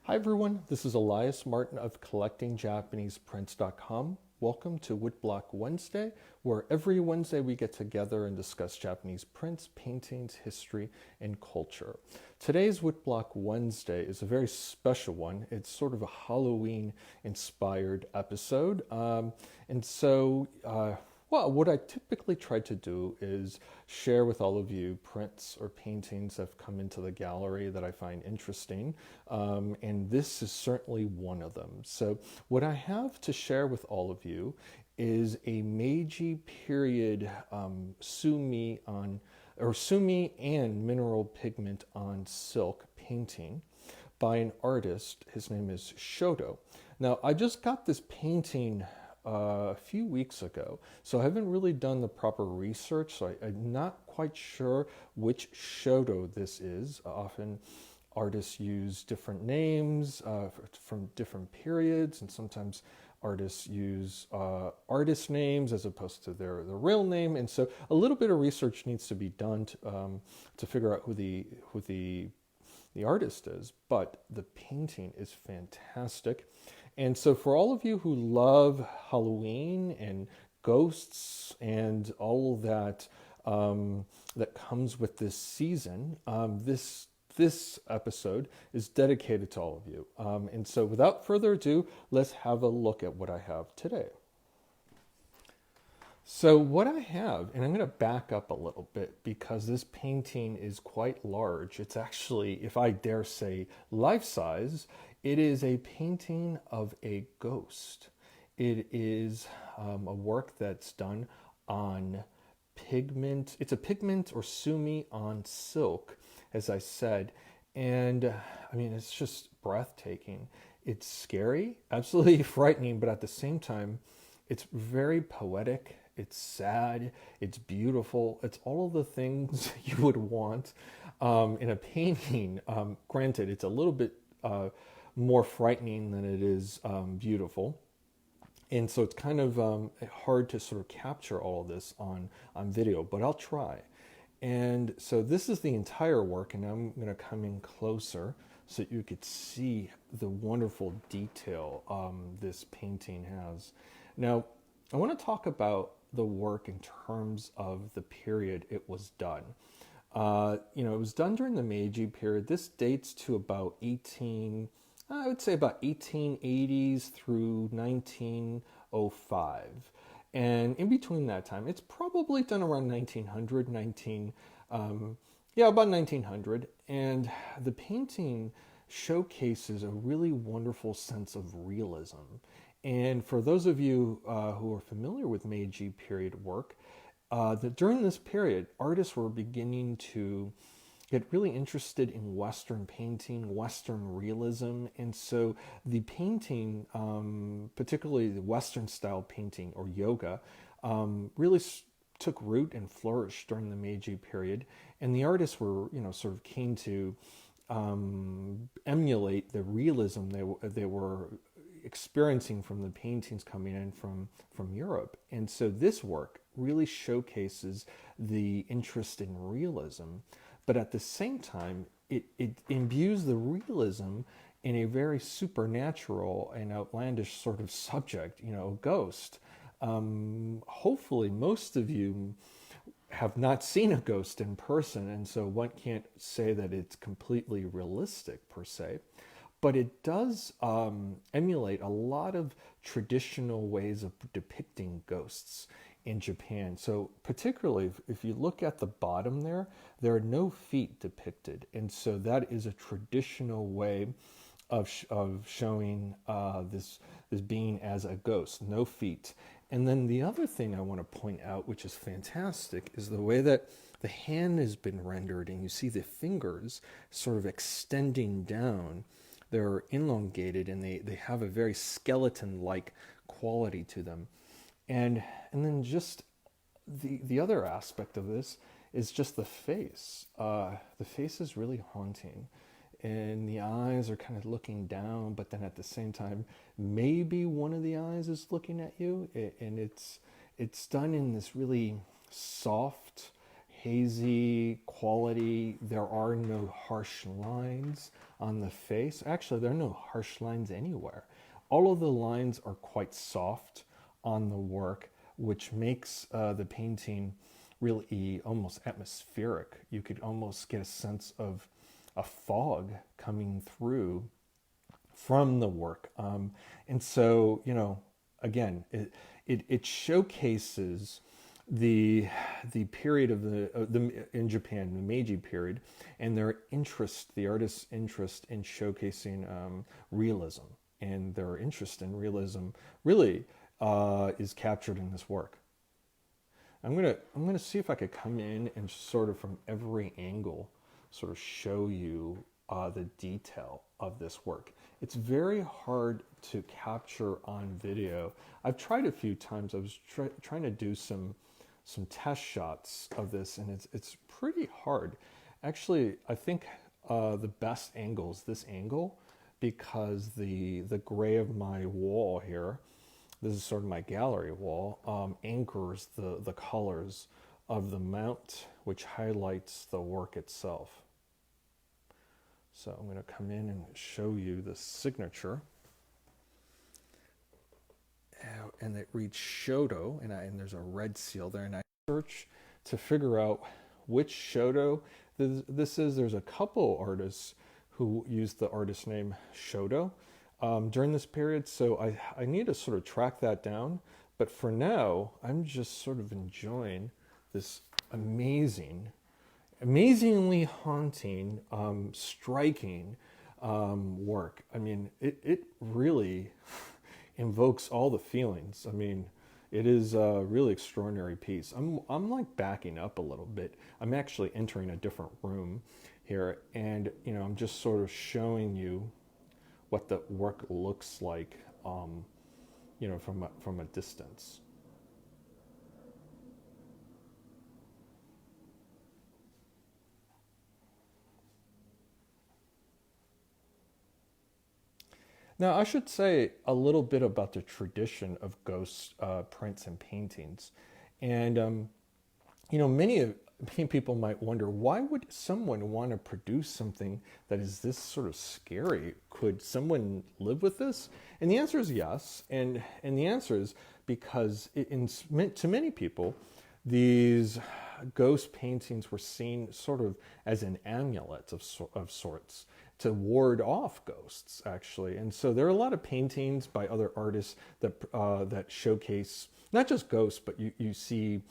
Hi everyone, this is Elias Martin of CollectingJapanesePrints.com. Welcome to Woodblock Wednesday, where every Wednesday we get together and discuss Japanese prints, paintings, history, and culture. Today's Woodblock Wednesday is a very special one. It's sort of a Halloween-inspired episode. Well, what I typically try to do is share with all of you prints or paintings that have come into the gallery that I find interesting, and this is certainly one of them. So what I have to share with all of you is a Meiji period sumi and mineral pigment on silk painting by an artist. His name is Shodo. Now, I just got this painting a few weeks ago, so I haven't really done the proper research, so I'm not quite sure which Shodo this is. Often artists use different names from different periods, and sometimes artists use artist names as opposed to their real name, and so a little bit of research needs to be done to figure out who the artist is. But the painting is fantastic. And so for all of you who love Halloween and ghosts and all that that comes with this season, this episode is dedicated to all of you. And so without further ado, let's have a look at what I have today. So what I have, and I'm going to back up a little bit because this painting is quite large. It's actually, if I dare say, life-size. It is a painting of a ghost. It is a work that's done on pigment. It's a pigment or sumi on silk, as I said. And I mean, it's just breathtaking. It's scary, absolutely frightening, but at the same time, it's very poetic. It's sad. It's beautiful. It's all of the things you would want in a painting. Granted, it's a little bit more frightening than it is beautiful. And so it's kind of hard to sort of capture all of this on video, but I'll try. And so this is the entire work, and I'm going to come in closer so that you could see the wonderful detail this painting has. Now, I want to talk about the work in terms of the period it was done. It was done during the Meiji period. This dates to about 1880s through 1905. And in between that time, it's probably done around 1900, about 1900. And the painting showcases a really wonderful sense of realism. And for those of you who are familiar with Meiji period work, during this period, artists were beginning to get really interested in Western painting, Western realism. And so the painting, particularly the Western style painting or yoga, really took root and flourished during the Meiji period. And the artists were, sort of keen to emulate the realism they were experiencing from the paintings coming in from Europe. And so this work really showcases the interest in realism, but at the same time, it imbues the realism in a very supernatural and outlandish sort of subject, a ghost. Hopefully, most of you have not seen a ghost in person, and so one can't say that it's completely realistic per se. But it does emulate a lot of traditional ways of depicting ghosts in Japan. So particularly if you look at the bottom there are no feet depicted. And so that is a traditional way of showing this being as a ghost, no feet. And then the other thing I want to point out, which is fantastic, is the way that the hand has been rendered, and you see the fingers sort of extending down. They're elongated, and they have a very skeleton-like quality to them. And then just the other aspect of this is just the face. The face is really haunting, and the eyes are kind of looking down, but then at the same time, maybe one of the eyes is looking at you, and it's done in this really soft hazy quality. There are no harsh lines on the face. Actually, there are no harsh lines anywhere. All of the lines are quite soft on the work, which makes the painting really almost atmospheric. You could almost get a sense of a fog coming through from the work. And so, again, it showcases the period of the in Japan, the Meiji period, and the artist's interest in showcasing realism, and their interest in realism really is captured in this work. I'm gonna see if I could come in and sort of from every angle, sort of show you the detail of this work. It's very hard to capture on video. I've tried a few times. I was trying to do some test shots of this, and it's pretty hard. Actually, I think the best angle is this angle, because the gray of my wall here, this is sort of my gallery wall, anchors the colors of the mount, which highlights the work itself. So I'm going to come in and show you the signature. And it reads Shoto, and there's a red seal there. And I search to figure out which Shoto this is. There's a couple artists who used the artist name Shoto during this period, so I need to sort of track that down. But for now, I'm just sort of enjoying this amazingly haunting, striking work. I mean, it really invokes all the feelings. I mean, it is a really extraordinary piece. I'm like backing up a little bit. I'm actually entering a different room here, and I'm just sort of showing you what the work looks like, from a distance. Now, I should say a little bit about the tradition of ghost prints and paintings. And, many people might wonder, why would someone want to produce something that is this sort of scary? Could someone live with this? And the answer is yes. And the answer is because to many people, these ghost paintings were seen sort of as an amulet of sorts to ward off ghosts, actually. And so there are a lot of paintings by other artists that showcase not just ghosts, but you see,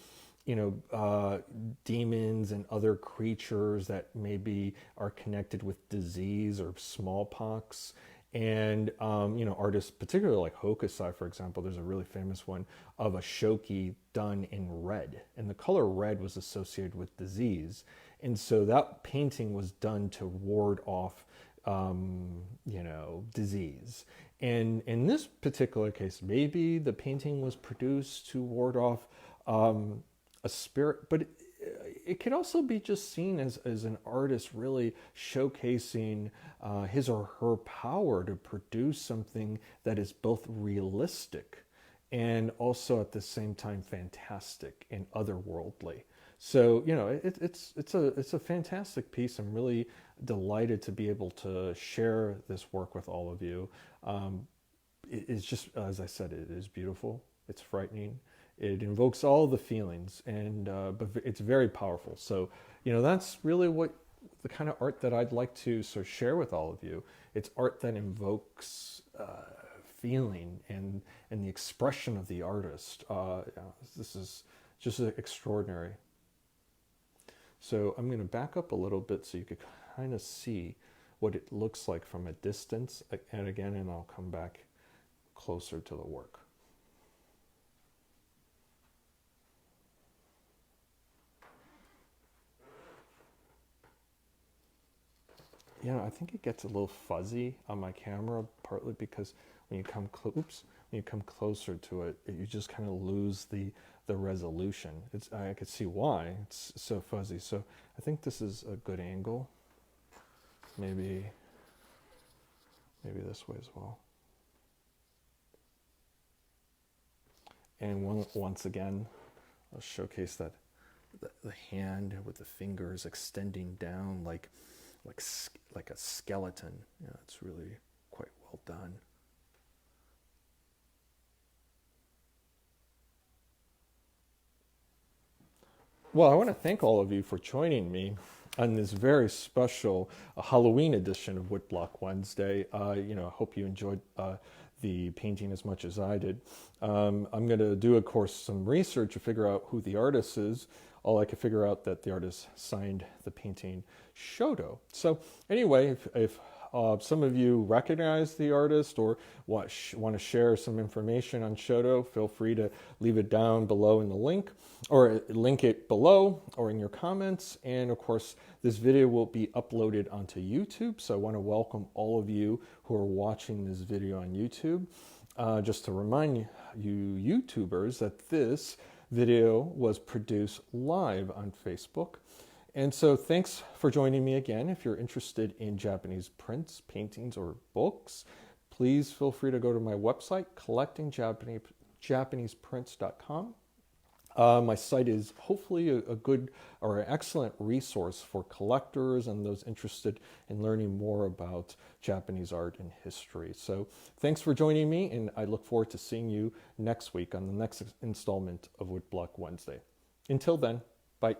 demons and other creatures that maybe are connected with disease or smallpox. And, artists, particularly like Hokusai, for example, there's a really famous one of a shoki done in red. And the color red was associated with disease. And so that painting was done to ward off, disease. And in this particular case, maybe the painting was produced to ward off a spirit, but it could also be just seen as an artist really showcasing his or her power to produce something that is both realistic and also at the same time fantastic and otherworldly. So it's a fantastic piece. I'm really delighted to be able to share this work with all of you. It's just, as I said, it is beautiful. It's frightening. It invokes all the feelings, and but it's very powerful. So that's really what the kind of art that I'd like to sort of share with all of you. It's art that invokes feeling and the expression of the artist. This is just extraordinary. So I'm going to back up a little bit so you could kind of see what it looks like from a distance, and I'll come back closer to the work. I think it gets a little fuzzy on my camera, partly because when you come closer to it, you just kind of lose the resolution. I could see why it's so fuzzy. So I think this is a good angle. Maybe this way as well. And once again, I'll showcase that the hand with the fingers extending down like like a skeleton. Yeah, it's really quite well done. Well, I want to thank all of you for joining me on this very special Halloween edition of Woodblock Wednesday. I hope you enjoyed the painting as much as I did. I'm going to do, of course, some research to figure out who the artist is. All I could figure out that the artist signed the painting Shoto. So anyway, if some of you recognize the artist or want to share some information on Shoto, feel free to leave it down below in the link, or link it below or in your comments. And of course, this video will be uploaded onto YouTube. So I want to welcome all of you who are watching this video on YouTube. Just to remind you YouTubers that this video was produced live on Facebook. And so thanks for joining me again. If you're interested in Japanese prints, paintings, or books, please feel free to go to my website, collectingjapanese.prints.com. My site is hopefully a good or an excellent resource for collectors and those interested in learning more about Japanese art and history. So thanks for joining me, and I look forward to seeing you next week on the next installment of Woodblock Wednesday. Until then, bye.